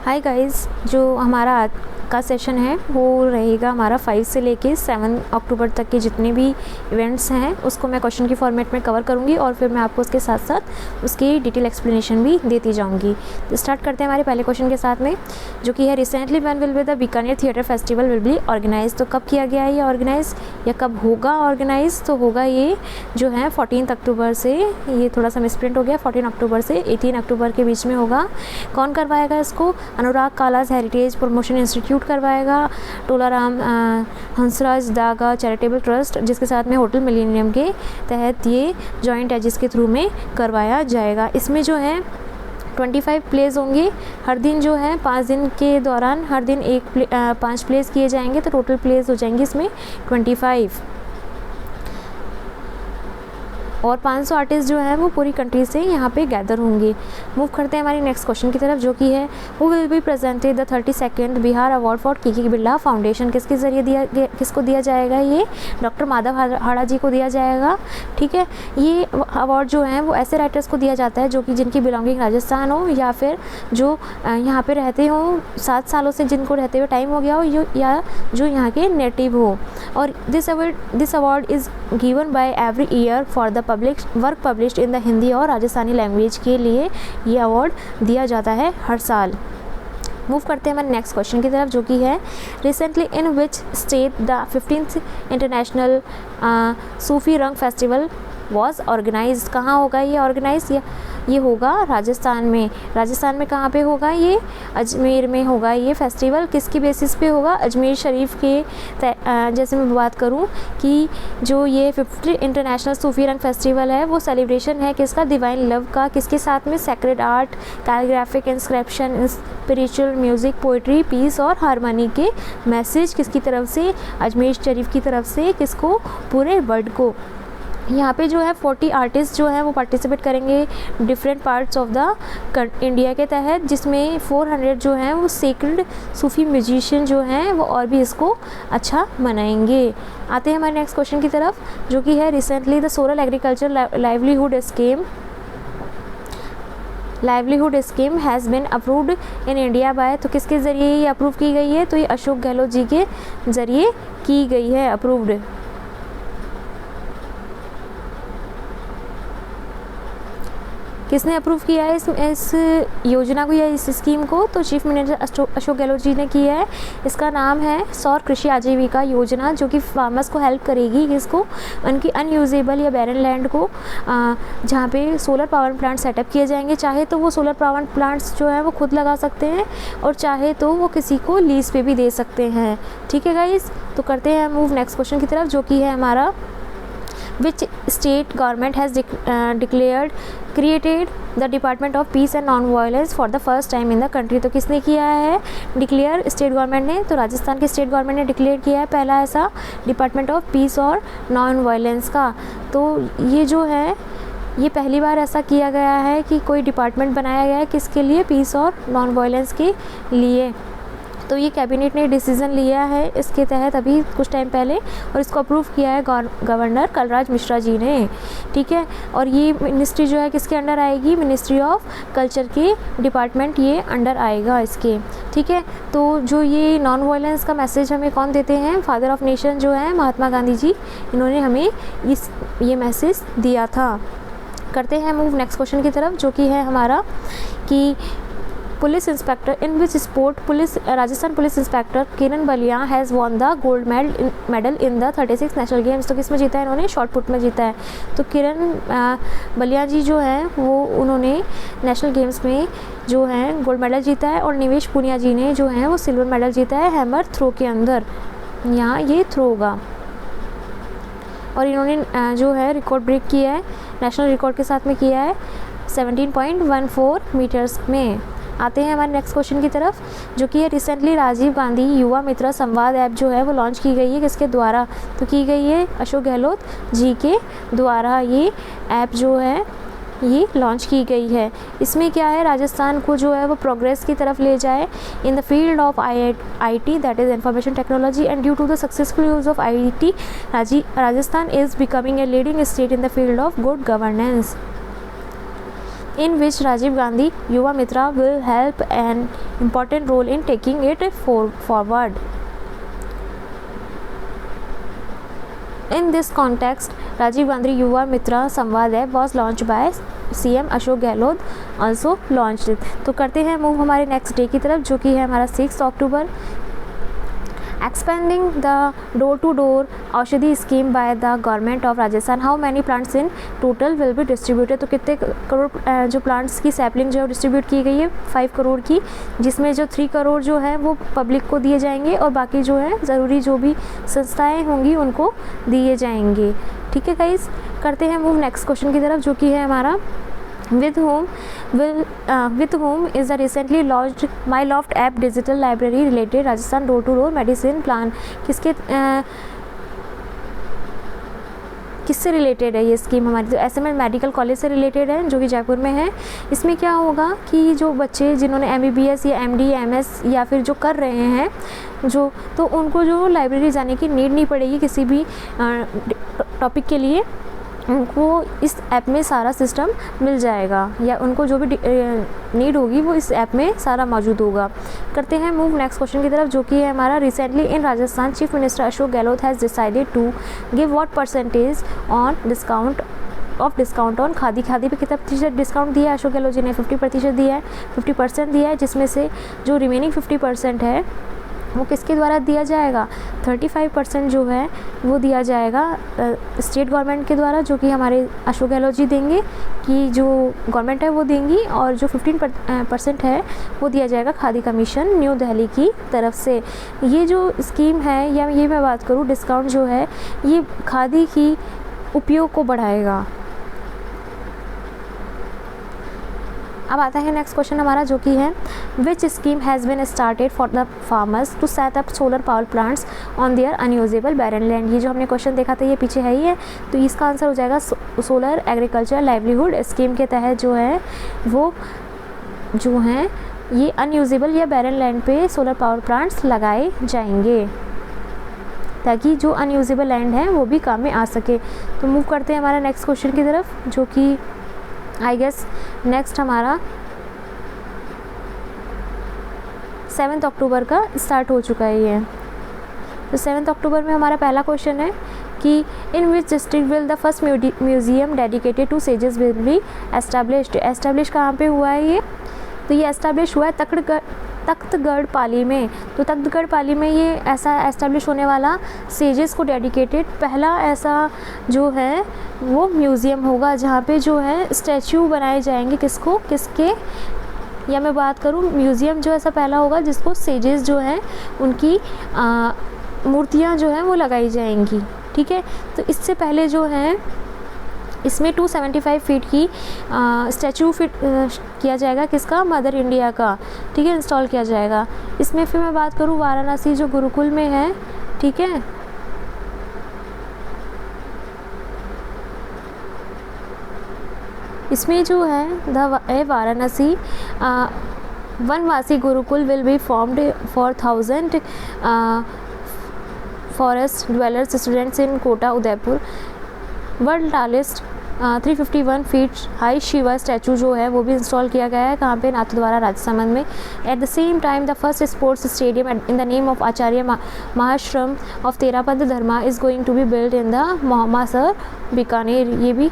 Hi guys, जो हमारा आज का सेशन है वो रहेगा हमारा 5 से लेके 7 अक्टूबर तक के जितने भी इवेंट्स हैं उसको मैं क्वेश्चन की फॉर्मेट में कवर करूंगी और फिर मैं आपको उसके साथ साथ उसकी डिटेल एक्सप्लेनेशन भी देती जाऊंगी। तो स्टार्ट करते हैं हमारे पहले क्वेश्चन के साथ में, जो कि है recently when will be the Bikaner theatre festival will be organise. तो कब किया गया है ये ऑर्गेनाइज या कब होगा ऑर्गेनाइज? तो होगा ये जो है 14 अक्टूबर से, ये थोड़ा सा मिसप्रिंट हो गया, 14 अक्टूबर से 18 अक्टूबर के बीच में होगा। कौन करवाएगा इसको? अनुराग कालास हेरिटेज प्रमोशन इंस्टीट्यूट करवाएगा, टोलाराम हंसराज दागा चैरिटेबल ट्रस्ट, जिसके साथ में होटल मिलेनियम के तहत ये जॉइंट एजिस के थ्रू में करवाया जाएगा। इसमें जो है 25 प्लेस होंगे। हर दिन जो है 5 दिन के दौरान हर दिन 5 प्लेस किए जाएंगे, तो टोटल प्लेस हो जाएंगे इसमें 25। और 500 आर्टिस्ट जो है वो पूरी कंट्री से यहाँ पे गैदर होंगे। मूव करते हैं हमारी नेक्स्ट क्वेश्चन की तरफ, जो कि है who will be presented the 32nd Bihar award for के बिरला फाउंडेशन। किसके ज़रिए किसको दिया जाएगा? ये डॉक्टर माधव हाड़ा जी को दिया जाएगा। ठीक है, ये अवार्ड जो है वो ऐसे राइटर्स को दिया जाता है जो कि जिनकी बिलोंगिंग राजस्थान हो या फिर जो यहाँ पे रहते हो 7 सालों से, जिनको रहते हुए टाइम हो गया हो, या जो यहाँ के नेटिव हो। और this award is given by every year for the work published in the Hindi और राजस्थानी लैंग्वेज के लिए ये अवार्ड दिया जाता है हर साल। मूव करते हैं हमारे नेक्स्ट क्वेश्चन की तरफ, जो कि है recently in which state the 15th international Sufi Rang festival was organise. कहाँ होगा ये ऑर्गेनाइज? ये होगा राजस्थान में। राजस्थान में कहाँ पे होगा? ये अजमेर में होगा। ये फेस्टिवल किसकी बेसिस पे होगा? अजमेर शरीफ के जैसे मैं बात करूँ कि जो ये 50 इंटरनेशनल सूफी रंग फेस्टिवल है वो सेलिब्रेशन है किसका? डिवाइन लव का। किसके साथ में? Sacred art, calligraphic inscription, spiritual music, poetry, peace और हारमोनी के मैसेज किसकी तरफ से? अजमेर शरीफ की तरफ से। किसको? पूरे वर्ल्ड को। यहाँ पे जो है 40 आर्टिस्ट जो है वो पार्टिसिपेट करेंगे different parts of the India के तहत, जिसमें 400 जो हैं वो सेक्रेड सूफी म्यूजिशियन जो हैं वो और भी इसको अच्छा मनाएंगे। आते हैं हमारे नेक्स्ट क्वेश्चन की तरफ, जो कि है recently the solar agriculture livelihood scheme has been approved in India by. तो किसके ज़रिए ये अप्रूव की गई है? तो ये अशोक गहलोत जी के ज़रिए की गई है अप्रूव्ड। किसने अप्रूव किया है इस योजना को या इस स्कीम को? तो चीफ मिनिस्टर अशोक गहलोत जी ने किया है। इसका नाम है सौर कृषि आजीविका योजना, जो कि फार्मर्स को हेल्प करेगी किसको? उनकी अनयूजेबल या बैरन लैंड को जहाँ पे सोलर पावर प्लांट सेटअप किए जाएंगे। चाहे तो वो सोलर पावर प्लांट्स जो है वो खुद लगा सकते हैं और चाहे तो वो किसी को लीज पे भी दे सकते हैं। ठीक है गाइज, तो करते हैं मूव नेक्स्ट क्वेश्चन की तरफ, जो कि है हमारा which state government has created the Department of Peace and Non-Violence for the first time in the country। तो किसने किया है डिक्लेयर? स्टेट गवर्नमेंट ने। तो राजस्थान के स्टेट गवर्नमेंट ने डिक्लेयर किया है पहला ऐसा डिपार्टमेंट ऑफ पीस और नॉन वायलेंस का। तो ये जो है ये पहली बार ऐसा किया गया है कि कोई डिपार्टमेंट बनाया गया है किसके लिए? पीस और नॉन वायलेंस के लिए। तो ये कैबिनेट ने डिसीज़न लिया है इसके तहत अभी कुछ टाइम पहले, और इसको अप्रूव किया है गवर्नर कलराज मिश्रा जी ने। ठीक है, और ये मिनिस्ट्री जो है किसके अंडर आएगी? मिनिस्ट्री ऑफ कल्चर के डिपार्टमेंट ये अंडर आएगा इसके। ठीक है, तो जो ये नॉन वायलेंस का मैसेज हमें कौन देते हैं? फादर ऑफ नेशन जो है महात्मा गांधी जी, इन्होंने हमें ये मैसेज दिया था। करते हैं मूव नेक्स्ट क्वेश्चन की तरफ, जो कि है हमारा कि police inspector in which sport Rajasthan police inspector Kiran Ballia has won the gold medal in the 36 national games. तो किस में जीता है इन्होंने? शॉर्ट पुट में जीता है। तो किरण बलिया जी जो हैं वो उन्होंने नेशनल गेम्स में जो है गोल्ड मेडल जीता है, और निवेश पुनिया जी ने जो है वो सिल्वर मेडल जीता है हैमर थ्रो के अंदर। यहाँ ये थ्रो होगा, और इन्होंने जो है रिकॉर्ड ब्रेक किया है, नेशनल रिकॉर्ड के साथ में किया है 17.14 मीटर्स में। आते हैं हमारे नेक्स्ट क्वेश्चन की तरफ, जो कि है रिसेंटली राजीव गांधी युवा मित्र संवाद ऐप जो है वो लॉन्च की गई है किसके द्वारा? तो की गई है अशोक गहलोत जी के द्वारा। ये ऐप जो है ये लॉन्च की गई है। इसमें क्या है? राजस्थान को जो है वो प्रोग्रेस की तरफ ले जाए in the field of IT that is information technology, and due to the successful use of IT Rajasthan is becoming a leading state in the field of good governance. in which Rajiv Gandhi Yuva Mitra will help an important role in taking it forward. In this context, Rajiv Gandhi Yuva Mitra Samvad App was launched by CM Ashok Gehlot also launched it. तो करते हैं move हमारे next day की तरफ, जो कि है हमारा 6 अक्टूबर. Expanding the door-to-door औषधि scheme by the government of Rajasthan. How many plants in total will be distributed? तो कितने करोड़ जो प्लांट्स की सैपलिंग जो है डिस्ट्रीब्यूट की गई है 5 करोड़ की, जिसमें जो 3 करोड़ जो है वो पब्लिक को दिए जाएंगे और बाकी जो है ज़रूरी जो भी संस्थाएं होंगी उनको दिए जाएंगे. ठीक है गाइस, करते हैं मूव नेक्स्ट क्वेश्चन की तरफ, जो कि है हमारा with whom is the recently launched My Loft app digital library related Rajasthan door to door medicine plan. किससे रिलेटेड है ये स्कीम हमारी? तो SML मेडिकल कॉलेज से रिलेटेड है, जो कि जयपुर में है. इसमें क्या होगा कि जो बच्चे जिन्होंने MBBS या MD MS या फिर जो कर रहे हैं जो, तो उनको जो लाइब्रेरी जाने की नीड नहीं पड़ेगी किसी भी टॉपिक के लिए. उनको इस ऐप में सारा सिस्टम मिल जाएगा, या उनको जो भी नीड होगी वो इस ऐप में सारा मौजूद होगा. करते हैं मूव नेक्स्ट क्वेश्चन की तरफ, जो कि है हमारा recently in Rajasthan chief minister Ashok Gehlot has decided to give what percentage on discount on khadi. Khadi पे कितना प्रतिशत डिस्काउंट दिया है अशोक गहलोत जी ने? 50% दिया है, 50% दिया है, जिसमें से जो रिमेनिंग 50% है वो किसके द्वारा दिया जाएगा? 35% जो है वो दिया जाएगा स्टेट गवर्नमेंट के द्वारा, जो कि हमारे अशोक गहलोत जी देंगे, कि जो गवर्नमेंट है वो देंगी, और जो 15% है वो दिया जाएगा खादी कमीशन न्यू दिल्ली की तरफ से. ये जो स्कीम है, या ये मैं बात करूँ डिस्काउंट जो है, ये खादी की उपयोग को बढ़ाएगा. अब आता है नेक्स्ट क्वेश्चन हमारा, जो कि है which scheme has been started for the farmers to set up solar power plants on their unusable barren land. ये जो हमने क्वेश्चन देखा था ये पीछे है ही है, तो इसका आंसर हो जाएगा सोलर एग्रीकल्चर लाइवलीहुड स्कीम के तहत जो है वो जो हैं ये अनयूजेबल या बैरन लैंड पे सोलर पावर प्लांट्स लगाए जाएंगे, ताकि जो अनयूजेबल लैंड है वो भी काम में आ सके. तो मूव करते हैं हमारा नेक्स्ट क्वेश्चन की तरफ, जो कि आई गेस नेक्स्ट हमारा 7 अक्टूबर का स्टार्ट हो चुका है ये. तो 7 अक्टूबर में हमारा पहला क्वेश्चन है कि in which district will the first museum dedicated to sages will be established. Establish कहाँ पे हुआ है ये? तो ये एस्टैब्लिश हुआ है तख्तगढ़ पाली में. तो तख्तगढ़ पाली में ये ऐसा एस्टैब्लिश होने वाला सेजेस को डेडिकेटेड पहला ऐसा जो है वो म्यूज़ियम होगा, जहाँ पे जो है स्टैचू बनाए जाएंगे. किसके या मैं बात करूँ म्यूज़ियम जो ऐसा पहला होगा जिसको सेजेस जो है उनकी मूर्तियाँ जो हैं वो लगाई जाएंगी. ठीक है, तो इससे पहले जो है इसमें 275 फीट की स्टैचू फिट किया जाएगा, किसका? मदर इंडिया का. ठीक है, इंस्टॉल किया जाएगा. इसमें फिर मैं बात करूँ वाराणसी जो गुरुकुल में है. ठीक है, इसमें जो है Varanasi Vanvasi Gurukul will be formed for 1000 forest dwellers students in Kota Udaipur. World tallest 351 feet high Shiva statue जो है वो भी इंस्टॉल किया गया है. कहाँ पे? नाथद्वारा राजसमंद में. At the same time the first sports stadium in the name of Acharya Mahashram of Terapanth Dharma is going to be build in the Mohammasar Bikaner. ये भी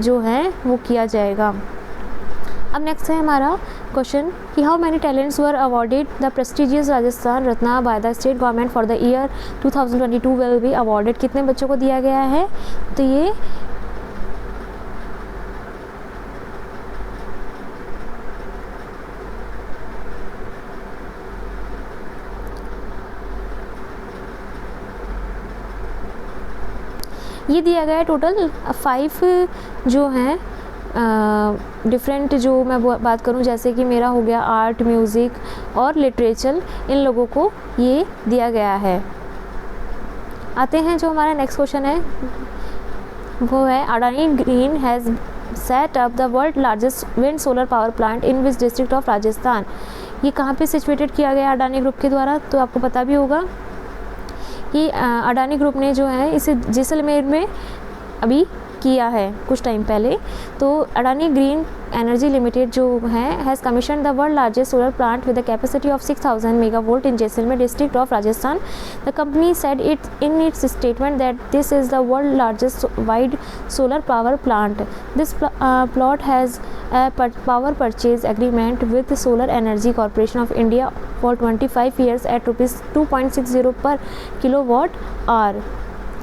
जो है वो किया जाएगा. अब नेक्स्ट है हमारा क्वेश्चन कि how many talents were awarded the prestigious Rajasthan Ratna by the state government for the year 2022 will be awarded. कितने बच्चों को दिया गया है? तो ये दिया गया है टोटल 5 जो हैं डिफरेंट. जो मैं बात करूं जैसे कि मेरा हो गया आर्ट, म्यूज़िक और लिटरेचर, इन लोगों को ये दिया गया है. आते हैं जो हमारा नेक्स्ट क्वेश्चन है वो है Adani green has set up the world largest wind solar power plant in which district of Rajasthan. ये कहाँ पे सिचुएटेड किया गया अडानी ग्रुप के द्वारा? तो आपको पता भी होगा कि अडानी ग्रुप ने जो है इसे जैसलमेर में अभी किया है कुछ टाइम पहले। तो अडानी ग्रीन एनर्जी लिमिटेड जो है has commission the world largest solar plant with the capacity of 6000 megavolt in Jaisalmer district of Rajasthan. The company said it in its statement that this is the world largest wide solar power plant. This plot has a power purchase agreement with Solar Energy Corporation of India for 25 years at rupees 2.60 per kilowatt hour.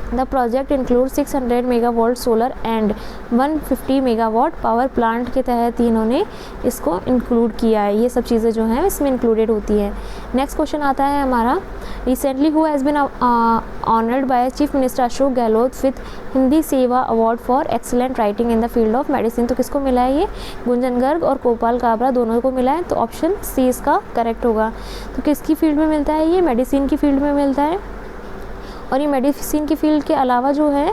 The project includes 600 megawatt solar and 150 megawatt power plant के तहत इन्होंने इसको include किया है। ये सब चीज़ें जो हैं इसमें इंक्लूडेड होती है। नेक्स्ट क्वेश्चन आता है हमारा, recently who has been honoured by chief minister Ashok Gehlot with Hindi Seva award for excellent writing in the field of medicine. तो किसको मिला है ये? गुंजन गर्ग और गोपाल काबरा दोनों को मिला है। तो ऑप्शन सी इसका करेक्ट होगा। तो किसकी फील्ड में मिलता है? ये मेडिसिन की फील्ड में मिलता है। और ये मेडिसिन की फील्ड के अलावा जो है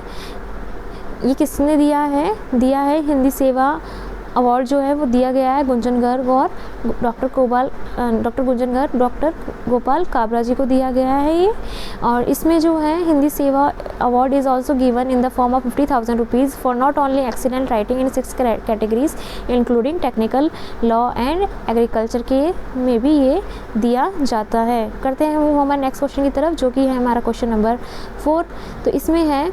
ये किसने दिया है हिंदी सेवा अवार्ड जो है वो दिया गया है गुंजन गर्ग और डॉक्टर गुंजन गर्ग, डॉक्टर गोपाल काबरा जी को दिया गया है ये। और इसमें जो है Hindi Seva award is also given in the form of 50,000 rupees for not only excellent writing in 6 categories including technical, law and agriculture के में भी ये दिया जाता है। करते हैं वो हमारे नेक्स्ट क्वेश्चन की तरफ, जो कि है हमारा क्वेश्चन नंबर 4। तो इसमें है,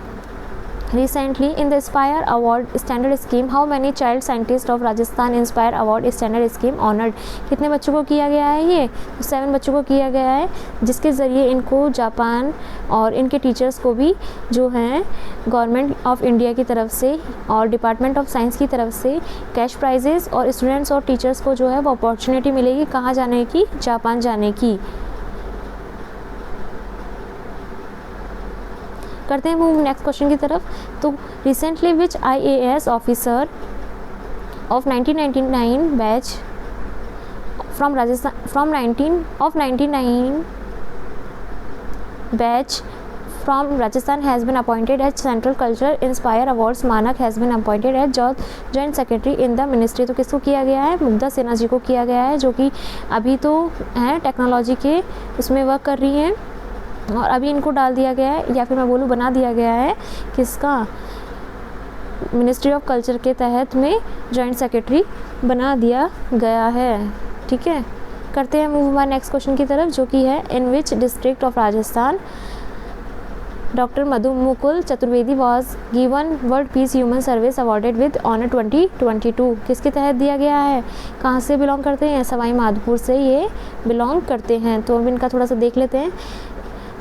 Recently, in the Inspire Award Standard Scheme, how many child scientists of Rajasthan Inspire Award Standard Scheme honored? कितने बच्चों को किया गया है ये? तो 7 बच्चों को किया गया है, जिसके ज़रिए इनको जापान और इनके टीचर्स को भी जो हैं गवर्नमेंट ऑफ इंडिया की तरफ से और डिपार्टमेंट ऑफ साइंस की तरफ से कैश प्राइजेस और स्टूडेंट्स और टीचर्स को जो है वो अपॉर्चुनिटी मिलेगी कहाँ जाने की? जापान जाने की। करते हैं मूव नेक्स्ट क्वेश्चन की तरफ। तो recently which IAS officer of 1999 batch from Rajasthan from 1999 batch from Rajasthan has been appointed as central cultural inspire awards Manak has been appointed as joint secretary in the ministry. तो किसको किया गया है? मुग्धा सिन्हा जी को किया गया है, जो कि अभी तो हैं टेक्नोलॉजी के उसमें वर्क कर रही हैं और अभी इनको डाल दिया गया है, या फिर मैं बोलूँ बना दिया गया है किसका? मिनिस्ट्री ऑफ कल्चर के तहत में जॉइंट सेक्रेटरी बना दिया गया है। ठीक है, करते हैं मूव हमारे नेक्स्ट क्वेश्चन की तरफ, जो कि है in which district of Rajasthan doctor Madhu Mukul Chaturvedi was given world peace human service awarded with honour 2022। किसके तहत दिया गया है? कहाँ से बिलोंग करते हैं? सवाई माधोपुर से ये बिलोंग करते हैं। तो अब इनका थोड़ा सा देख लेते हैं।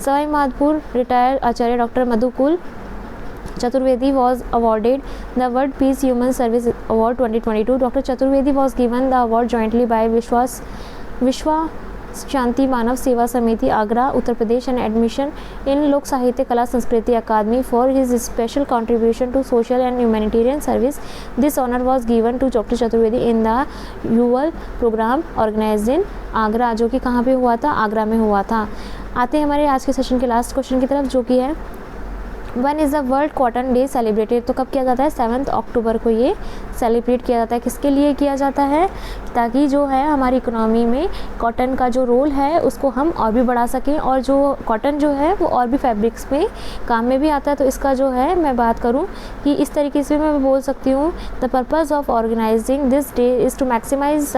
Sawai Madhopur retired Acharya doctor Madhukul Chaturvedi was awarded the World Peace Human Service Award 2022. Dr. Chaturvedi was given the award jointly by विश्वा शांति Manav Seva Samiti Agra Uttar Pradesh and admission in Lok Sahitya Kala Sanskriti Akademi for his special contribution to social and humanitarian service. This honour was given to doctor Chaturvedi in the annual programme organised in Agra, जो कि कहाँ पे हुआ था? आगरा में हुआ था। आते हैं हमारे आज के सेशन के लास्ट क्वेश्चन की तरफ, जो कि है one is the world cotton day celebrated. तो कब किया जाता है? 7 अक्टूबर को ये सेलिब्रेट किया जाता है। किसके लिए किया जाता है? ताकि जो है हमारी इकोनॉमी में कॉटन का जो रोल है उसको हम और भी बढ़ा सकें, और जो कॉटन जो है वो और भी फैब्रिक्स में काम में भी आता है। तो इसका जो है मैं बात करूँ कि इस तरीके से मैं बोल सकती हूँ, the purpose of organising this day is to maximise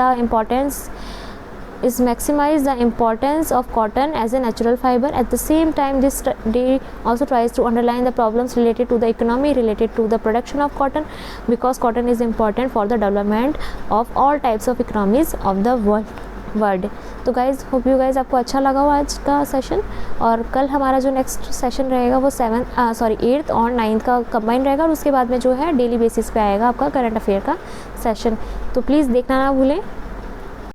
the importance of cotton as a natural fiber. At the same time, this day also tries to underline the problems related to the economy related to the production of cotton, because cotton is important for the development of all types of economies of the world. तो guys hope you guys आपको अच्छा लगा हो आज का session, और कल हमारा जो नेक्स्ट सेशन रहेगा वो 8th और 9th का कंबाइन रहेगा, और उसके बाद में जो है डेली बेसिस पे आएगा आपका करंट अफेयर का सेशन। तो प्लीज़ देखना ना भूलें।